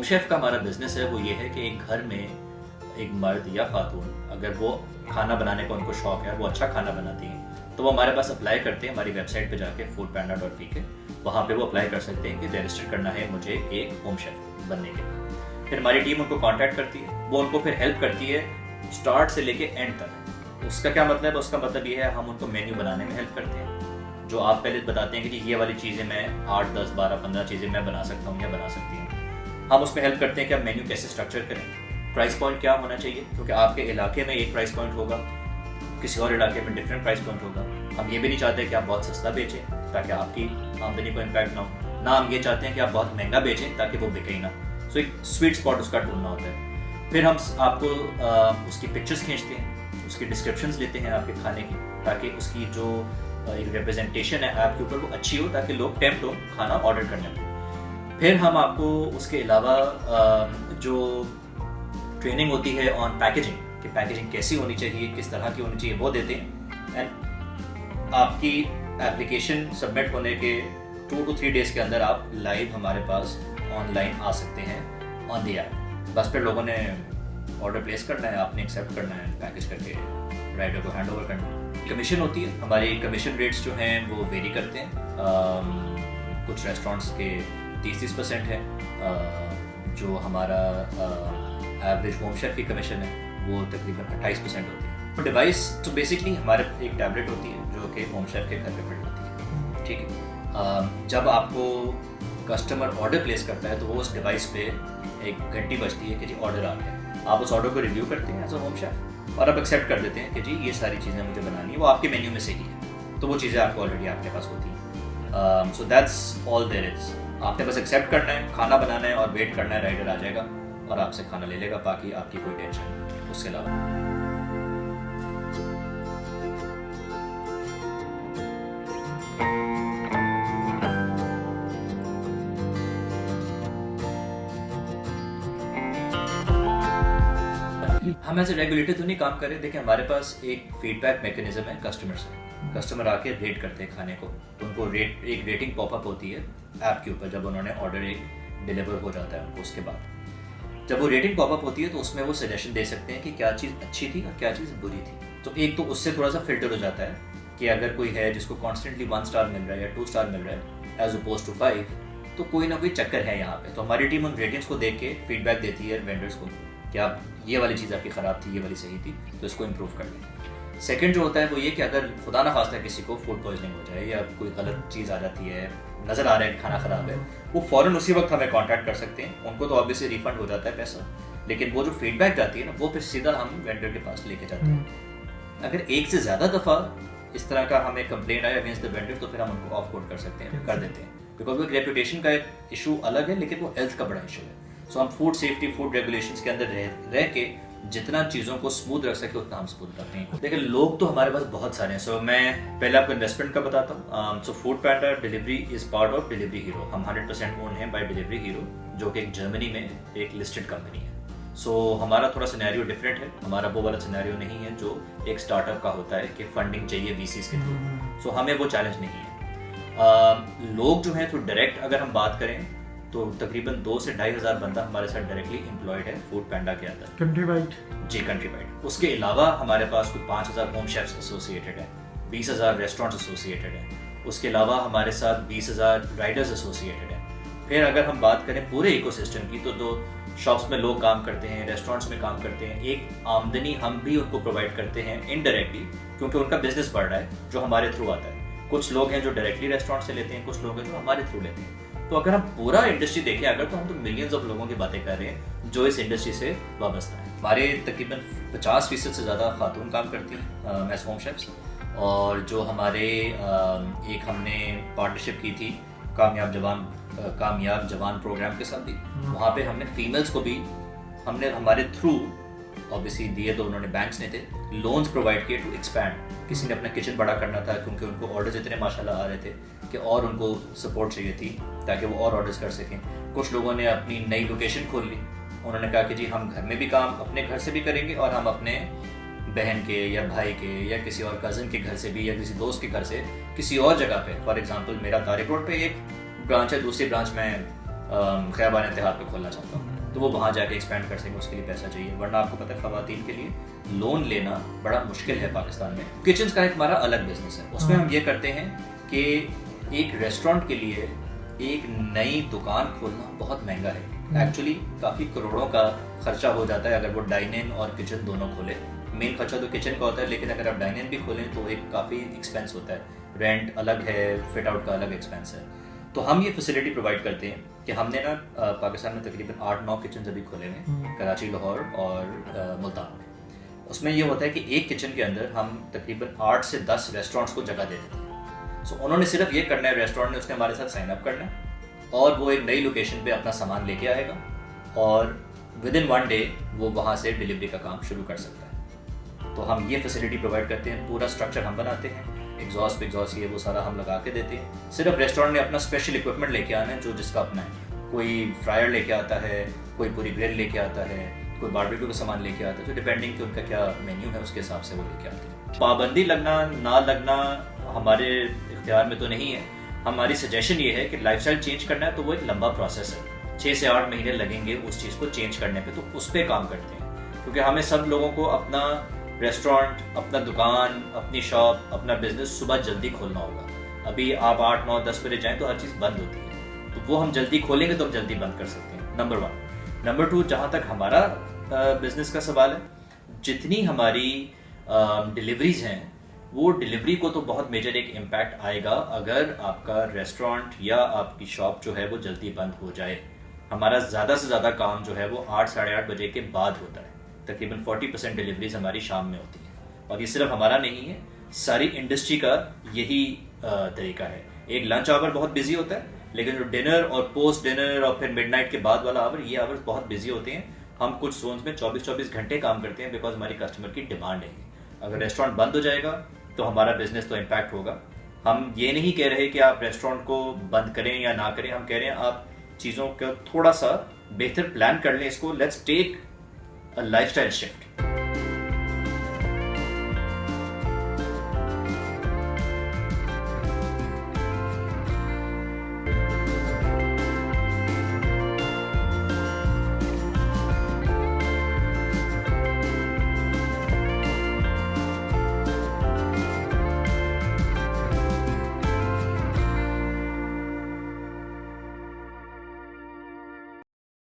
Chef का हमारा business है वो ये है कि एक घर में एक मर्द या खातून अगर वो खाना बनाने का उनको शौक है, वो अच्छा खाना बनाती हैं, तो वो हमारे पास अप्लाई करते हैं हमारी वेबसाइट पे जाके foodpanda.pk। वहाँ पे वो अप्लाई कर सकते हैं कि रजिस्टर करना है मुझे एक होम शेफ़ बनने के लिए। फिर हमारी टीम उनको कॉन्टैक्ट करती है, वो उनको फिर हेल्प करती है स्टार्ट से लेके एंड तक। उसका क्या मतलब है? उसका मतलब ये है हम उनको मेन्यू बनाने में हेल्प करते हैं। जो आप पहले बताते हैं कि जी ये वाली चीज़ें मैं 8, 10, 12, 15 चीज़ें मैं बना सकता हूँ या बना सकती हूँ, हम उसमें हेल्प करते हैं कि आप मेन्यू कैसे स्ट्रक्चर करें, प्राइस पॉइंट क्या होना चाहिए, क्योंकि आपके इलाके में एक प्राइस पॉइंट होगा, किसी और इलाके में डिफरेंट प्राइस पॉइंट होगा। हम ये भी नहीं चाहते कि आप बहुत सस्ता बेचें ताकि आपकी आमदनी को इम्पैक्ट ना हो, ना हम ये चाहते हैं कि आप बहुत महंगा बेचें ताकि वो बिके ही ना। सो एक स्वीट स्पॉट उसका ढूंढना होता है। फिर हम आपको उसकी पिक्चर्स खींचते हैं, उसकी डिस्क्रिप्शंस लेते हैं आपके खाने की, ताकि उसकी जो एक रिप्रेजेंटेशन है ऐप के ऊपर वो अच्छी हो ताकि लोग टेम्प्ट हो खाना ऑर्डर करने में। फिर हम आपको उसके अलावा जो ट्रेनिंग होती है ऑन पैकेजिंग कि पैकेजिंग कैसी होनी चाहिए, किस तरह की होनी चाहिए, वो देते हैं। एंड आपकी एप्लीकेशन सबमिट होने के 2 to 3 डेज के अंदर आप लाइव हमारे पास ऑनलाइन आ सकते हैं ऑन दी ऐप। बस फिर लोगों ने ऑर्डर प्लेस करना है, आपने एक्सेप्ट करना है, पैकेज करके राइडर को हैंड ओवर करना है। कमीशन होती है, हमारी कमीशन रेट्स जो हैं वो वेरी करते हैं। कुछ रेस्टोरेंट्स के 30% है। जो हमारा एवरेज होम शेफ की कमीशन है वो तकरीबन 28% होती है। डिवाइस तो बेसिकली हमारे एक टैबलेट होती है जो कि होम शेफ के घर पे पड़ी होती है, ठीक है। जब आपको कस्टमर ऑर्डर प्लेस करता है तो वो उस डिवाइस पे एक घंटी बजती है कि जी ऑर्डर आ गया। आप उस ऑर्डर को रिव्यू करते हैं एज अ होम शेफ और आप एक्सेप्ट कर देते हैं कि जी ये सारी चीज़ें मुझे बनानी है, वो आपके मेन्यू में से ही है, तो वो चीज़ें आपको ऑलरेडी आपके पास होती हैं। So that's all there is. आपने बस एक्सेप्ट करना है, खाना बनाना है और वेट करना है, राइडर आ जाएगा और आपसे खाना ले लेगा। बाकी आपकी कोई टेंशन नहीं उसके अलावा। हम ऐसे रेगुलेटर तो नहीं काम कर रहे। देखिए हमारे पास एक फीडबैक मैकेनिज्म है कस्टमर से। कस्टमर आके रेट करते हैं खाने को, तो उनको एक रेटिंग पॉपअप होती है ऐप के ऊपर जब उन्होंने ऑर्डर एक डिलीवर हो जाता है उनको। उसके बाद जब वो रेटिंग पॉपअप होती है तो उसमें वो सजेशन दे सकते हैं कि क्या चीज़ अच्छी थी और क्या चीज़ बुरी थी। तो एक तो उससे थोड़ा सा फिल्टर हो जाता है कि अगर कोई है जिसको कॉन्स्टेंटली 1 स्टार मिल रहा है या 2 स्टार मिल रहा है एज अपोज टू 5, तो कोई ना कोई चक्कर है यहाँ पे। तो हमारी टीम उन रेटिंग्स को देख के फीडबैक देती है वेंडर्स को कि आप ये वाली चीज़ आपकी ख़राब थी, ये वाली सही थी, तो इसको इम्प्रूव कर लें। सेकंड जो होता है वो ये कि अगर खुदा ना खास्ता किसी को फूड पॉइजनिंग हो जाए या कोई गलत चीज़ आ जाती है, नज़र आ रहा है कि खाना ख़राब है, वो फ़ौरन उसी वक्त हमें कॉन्टैक्ट कर सकते हैं। उनको तो ऑब्वियसली रिफंड हो जाता है पैसा, लेकिन वो जो फीडबैक जाती है ना वो फिर सीधा हम वेंडर के पास लेके जाते हैं। अगर एक से ज़्यादा दफ़ा इस तरह का हमें कंप्लेंट आया अगेंस्ट द वेंडर तो फिर हम उनको ऑफ कोड कर सकते हैं, कर देते हैं, बिकॉज वो एक रेपुटेशन का एक इशू अलग है लेकिन वो हेल्थ का बड़ा इशू है। सो हम फूड सेफ्टी, फूड रेगुलेशंस के अंदर रह के जितना चीज़ों को स्मूथ रख सके उतना हम स्मूथ करते हैं। देखिए लोग तो हमारे पास बहुत सारे हैं। सो मैं पहले आपको इन्वेस्टमेंट का बताता हूँ। So food panda delivery is part of delivery hero. हम 100% ओन हैं बाय डिलीवरी हीरो, जो कि एक जर्मनी में एक लिस्टेड कंपनी है। सो हमारा थोड़ा सिनेरियो डिफरेंट है। हमारा वो वाला सिनेरियो नहीं है जो एक स्टार्टअप का होता है कि फंडिंग चाहिए VCs के थ्रू। सो हमें वो चैलेंज नहीं है। लोग जो हैं तो डायरेक्ट अगर हम बात करें तो तकरीबन 2 से 2,500 बंदा हमारे साथ डायरेक्टली एम्प्लॉयड है फूड पैंडा के अंदर, कंट्री वाइड। जी कंट्री वाइड। उसके अलावा हमारे पास कुछ 5,000 होम शेफ्स एसोसिएटेड है, 20,000 रेस्टोरेंट्स एसोसिएटेड है। उसके अलावा हमारे साथ 20,000 राइडर्स एसोसिएटेड है। फिर अगर हम बात करें पूरे इकोसिस्टम की तो शॉप्स में लोग काम करते हैं, रेस्टोरेंट्स में काम करते हैं। एक आमदनी हम भी उनको प्रोवाइड करते हैं इनडायरेक्टली, क्योंकि उनका बिजनेस बढ़ रहा है जो हमारे थ्रू आता है। कुछ लोग हैं जो डायरेक्टली रेस्टोरेंट से लेते हैं, कुछ लोग हैं जो हमारे थ्रू लेते हैं। तो अगर हम पूरा इंडस्ट्री देखें अगर तो हम तो मिलियंस ऑफ लोगों की बातें कर रहे हैं जो इस इंडस्ट्री से वाबस्ता है। हमारे तकरीबन 50% से ज़्यादा खातून काम करती हैं एज होम शेफ्स। और जो हमारे एक हमने पार्टनरशिप की थी कामयाब जवान प्रोग्राम के साथ भी, वहाँ पे हमने फीमेल्स को भी हमने हमारे थ्रू ऑब्वियसली दिए, तो उन्होंने बैंक्स ने थे लोन्स प्रोवाइड किए टू एक्सपैंड। किसी ने अपना किचन बड़ा करना था क्योंकि उनको ऑर्डर्स इतने माशाल्लाह आ रहे थे कि और उनको सपोर्ट चाहिए थी ताकि वो और ऑर्डर्स कर सकें। कुछ लोगों ने अपनी नई लोकेशन खोल ली, उन्होंने कहा कि जी हम घर में भी काम अपने घर से भी करेंगे और हम अपने बहन के या भाई के या किसी और कज़न के घर से भी या किसी दोस्त के घर से किसी और जगह पे, फॉर एग्जांपल मेरा तारिक रोड पे एक ब्रांच है, दूसरी ब्रांच मैं ख़ैबान इत्तेहाद पे खोलना चाहता हूँ। तो वो वहाँ जाके एक्सपेंड कर सकें, उसके लिए पैसा चाहिए। वरना आपको पता है ख़वातीन के लिए लोन लेना बड़ा मुश्किल है पाकिस्तान में। किचन का एक हमारा अलग बिजनेस है, उसमें हम ये करते हैं कि एक रेस्टोरेंट के लिए एक नई दुकान खोलना बहुत महंगा है। एक्चुअली काफ़ी करोड़ों का खर्चा हो जाता है अगर वो डाइन इन और किचन दोनों खोले। मेन खर्चा तो किचन का होता है, लेकिन अगर आप डाइन इन भी खोलें तो एक काफ़ी एक्सपेंस होता है, रेंट अलग है, फिट आउट का अलग एक्सपेंस है। तो हम ये फैसिलिटी प्रोवाइड करते हैं कि हमने ना पाकिस्तान में तकरीबन 8-9 किचन अभी खोले हुए, कराची, लाहौर और मुल्तान में। उसमें ये होता है कि एक किचन के अंदर हम तकरीबन 8 से 10 रेस्टोरेंट्स को जगह दे देते हैं। सो उन्होंने सिर्फ ये करना है, रेस्टोरेंट ने उसने हमारे साथ साइन अप करना है और वो एक नई लोकेशन पे अपना सामान लेके आएगा और विद इन 1 डे वो वहाँ से डिलीवरी का काम शुरू कर सकता है। तो हम ये फैसिलिटी प्रोवाइड करते हैं, पूरा स्ट्रक्चर हम बनाते हैं, एग्जॉस्ट ये वो सारा हम लगा के देते हैं। सिर्फ रेस्टोरेंट ने अपना स्पेशल इक्विपमेंट लेके आना है जो जिसका अपना है। कोई फ्रायर लेके आता है, कोई पूरी ग्रिल लेके आता है, कोई बारबेक्यू का सामान लेके आता है, तो डिपेंडिंग कि उनका क्या मेन्यू है उसके हिसाब से वो लेके आते हैं। पाबंदी लगना ना लगना हमारे इख्तियार में तो नहीं है। हमारी सजेशन ये है कि लाइफस्टाइल चेंज करना है तो वो एक लंबा प्रोसेस है, 6 से 8 महीने लगेंगे उस चीज़ को चेंज करने पे, तो उस पर काम करते हैं। क्योंकि हमें सब लोगों को अपना रेस्टोरेंट, अपना दुकान, अपनी शॉप, अपना बिजनेस सुबह जल्दी खोलना होगा। अभी आप 8, 9, 10 बजे जाएँ तो हर चीज़ बंद होती है, तो वो हम जल्दी खोलेंगे तो हम जल्दी बंद कर सकते हैं, नंबर 1। नंबर 2, जहाँ तक हमारा बिजनेस का सवाल है, जितनी हमारी डिलीवरीज हैं वो डिलीवरी को तो बहुत मेजर एक इम्पैक्ट आएगा अगर आपका रेस्टोरेंट या आपकी शॉप जो है वो जल्दी बंद हो जाए। हमारा ज़्यादा से ज़्यादा काम जो है वो 8, साढ़े 8 बजे के बाद होता है। तकरीबन 40% डिलीवरीज हमारी शाम में होती है और ये सिर्फ हमारा नहीं है, सारी इंडस्ट्री का यही तरीका है। एक लंच आवर बहुत बिजी होता है, लेकिन जो डिनर और पोस्ट डिनर और फिर मिडनाइट के बाद वाला आवर, ये आवर्स बहुत बिजी होते हैं। हम कुछ जोन्स में 24-24 घंटे काम करते हैं बिकॉज हमारी कस्टमर की डिमांड है। अगर रेस्टोरेंट बंद हो जाएगा तो हमारा बिजनेस तो इम्पैक्ट होगा। हम ये नहीं कह रहे कि आप रेस्टोरेंट को बंद करें या ना करें, हम कह रहे हैं आप चीज़ों का थोड़ा सा बेहतर प्लान कर लें इसको। Let's take a lifestyle shift.